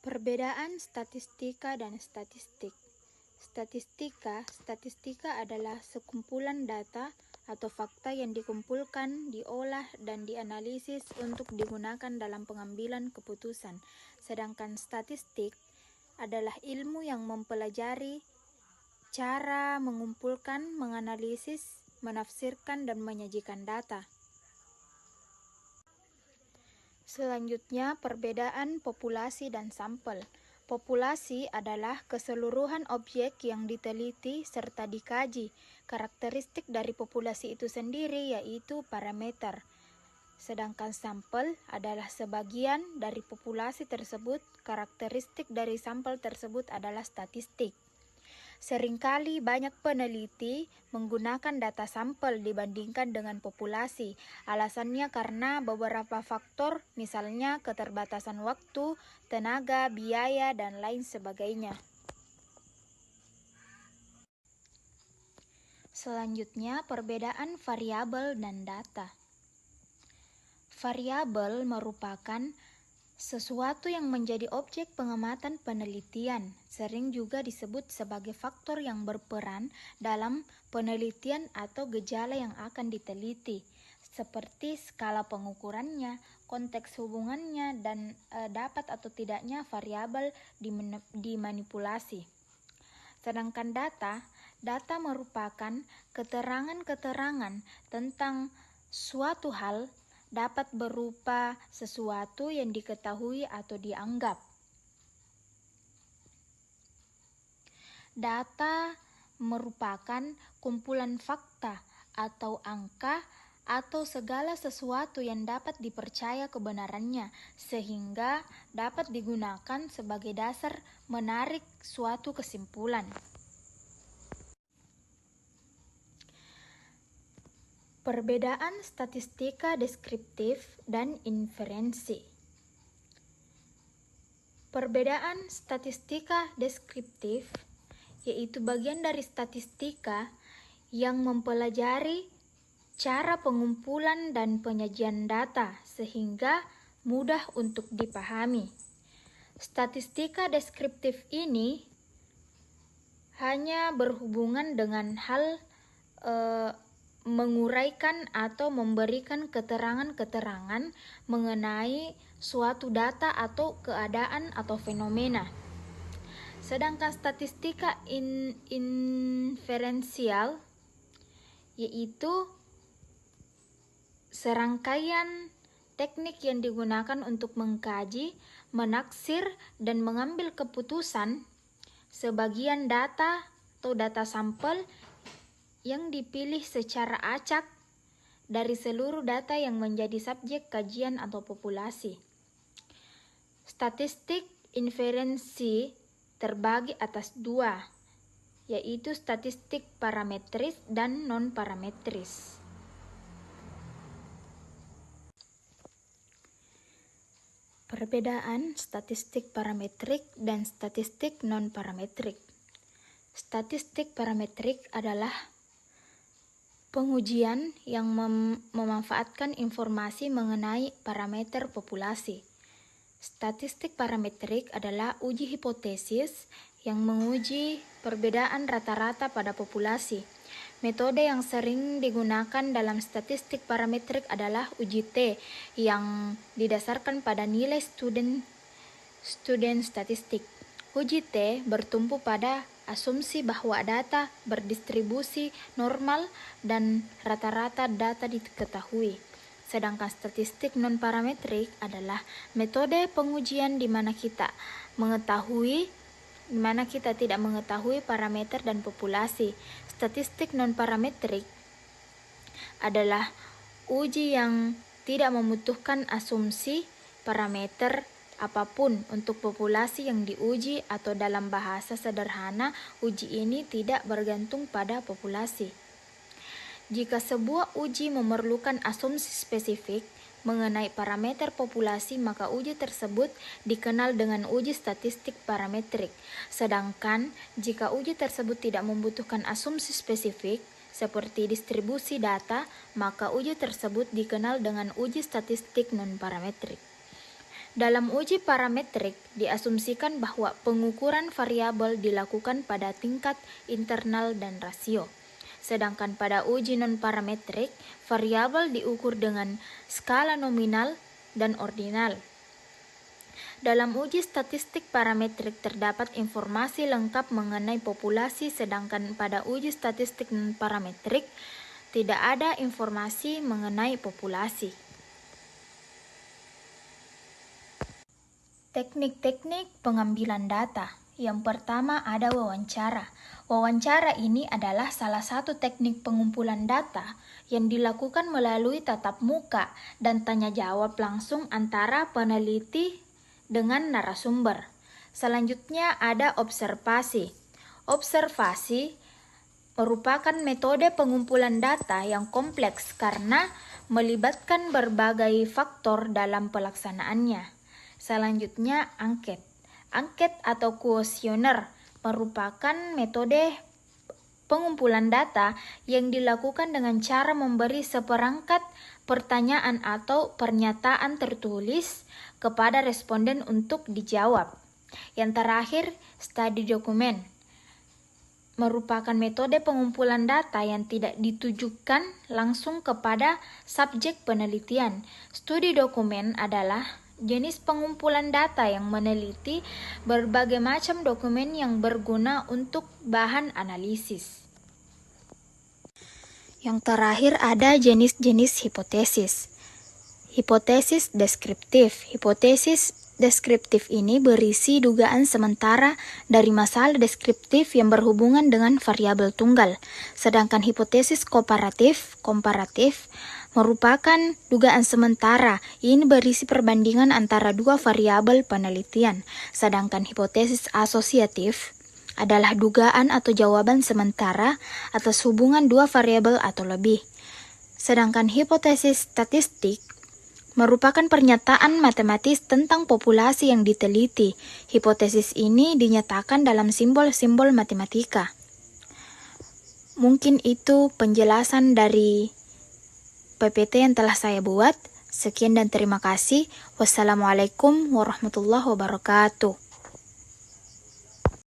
Perbedaan statistika dan statistik. Statistika adalah sekumpulan data atau fakta yang dikumpulkan, diolah, dan dianalisis untuk digunakan dalam pengambilan keputusan. Sedangkan statistik adalah ilmu yang mempelajari cara mengumpulkan, menganalisis, menafsirkan, dan menyajikan data. Selanjutnya, perbedaan populasi dan sampel. Populasi adalah keseluruhan objek yang diteliti serta dikaji. Karakteristik dari populasi itu sendiri yaitu parameter. Sedangkan sampel adalah sebagian dari populasi tersebut. Karakteristik dari sampel tersebut adalah statistik. Seringkali banyak peneliti menggunakan data sampel dibandingkan dengan populasi. Alasannya karena beberapa faktor, misalnya keterbatasan waktu, tenaga, biaya, dan lain sebagainya. Selanjutnya, perbedaan variabel dan data. Variabel merupakan sesuatu yang menjadi objek pengamatan penelitian, sering juga disebut sebagai faktor yang berperan dalam penelitian atau gejala yang akan diteliti, seperti skala pengukurannya, konteks hubungannya, dan dapat atau tidaknya variabel dimanipulasi. Sedangkan data merupakan keterangan-keterangan tentang suatu hal, dapat berupa sesuatu yang diketahui atau dianggap. Data merupakan kumpulan fakta atau angka atau segala sesuatu yang dapat dipercaya kebenarannya, sehingga dapat digunakan sebagai dasar menarik suatu kesimpulan. Perbedaan statistika deskriptif dan inferensi. Perbedaan statistika deskriptif yaitu bagian dari statistika yang mempelajari cara pengumpulan dan penyajian data sehingga mudah untuk dipahami. Statistika deskriptif ini hanya berhubungan dengan hal menguraikan atau memberikan keterangan-keterangan mengenai suatu data atau keadaan atau fenomena. Sedangkan statistika inferensial yaitu serangkaian teknik yang digunakan untuk mengkaji, menaksir, dan mengambil keputusan sebagian data atau data sampel yang dipilih secara acak dari seluruh data yang menjadi subjek kajian atau populasi. Statistik inferensi terbagi atas dua, yaitu statistik parametris dan non-parametris. Perbedaan statistik parametrik dan statistik non-parametrik. Statistik parametrik adalah pengujian yang memanfaatkan informasi mengenai parameter populasi. Statistik parametrik adalah uji hipotesis yang menguji perbedaan rata-rata pada populasi. Metode yang sering digunakan dalam statistik parametrik adalah uji T yang didasarkan pada nilai student statistik. Uji T bertumpu pada asumsi bahwa data berdistribusi normal dan rata-rata data diketahui. Sedangkan statistik non-parametrik adalah metode pengujian di mana kita tidak mengetahui parameter dan populasi. Statistik non-parametrik adalah uji yang tidak membutuhkan asumsi parameter apapun untuk populasi yang diuji, atau dalam bahasa sederhana, uji ini tidak bergantung pada populasi. Jika sebuah uji memerlukan asumsi spesifik mengenai parameter populasi, maka uji tersebut dikenal dengan uji statistik parametrik. Sedangkan jika uji tersebut tidak membutuhkan asumsi spesifik seperti distribusi data, maka uji tersebut dikenal dengan uji statistik non-parametrik. Dalam uji parametrik, diasumsikan bahwa pengukuran variabel dilakukan pada tingkat internal dan rasio. Sedangkan pada uji non-parametrik, variabel diukur dengan skala nominal dan ordinal. Dalam uji statistik parametrik terdapat informasi lengkap mengenai populasi, sedangkan pada uji statistik non-parametrik tidak ada informasi mengenai populasi. Teknik-teknik pengambilan data. Yang pertama ada wawancara. Wawancara ini adalah salah satu teknik pengumpulan data yang dilakukan melalui tatap muka dan tanya jawab langsung antara peneliti dengan narasumber. Selanjutnya ada observasi. Observasi merupakan metode pengumpulan data yang kompleks karena melibatkan berbagai faktor dalam pelaksanaannya. Selanjutnya angket. Angket atau kuesioner merupakan metode pengumpulan data yang dilakukan dengan cara memberi seperangkat pertanyaan atau pernyataan tertulis kepada responden untuk dijawab. Yang terakhir, studi dokumen merupakan metode pengumpulan data yang tidak ditujukan langsung kepada subjek penelitian. Studi dokumen adalah jenis pengumpulan data yang meneliti berbagai macam dokumen yang berguna untuk bahan analisis. Yang terakhir ada jenis-jenis hipotesis. Hipotesis deskriptif. Hipotesis deskriptif ini berisi dugaan sementara dari masalah deskriptif yang berhubungan dengan variabel tunggal. Sedangkan hipotesis komparatif merupakan dugaan sementara. Ini berisi perbandingan antara dua variabel penelitian. Sedangkan hipotesis asosiatif adalah dugaan atau jawaban sementara atas hubungan dua variabel atau lebih. Sedangkan hipotesis statistik merupakan pernyataan matematis tentang populasi yang diteliti. Hipotesis ini dinyatakan dalam simbol-simbol matematika. Mungkin itu penjelasan dari PPT yang telah saya buat. Sekian dan terima kasih. Wassalamualaikum warahmatullahi wabarakatuh.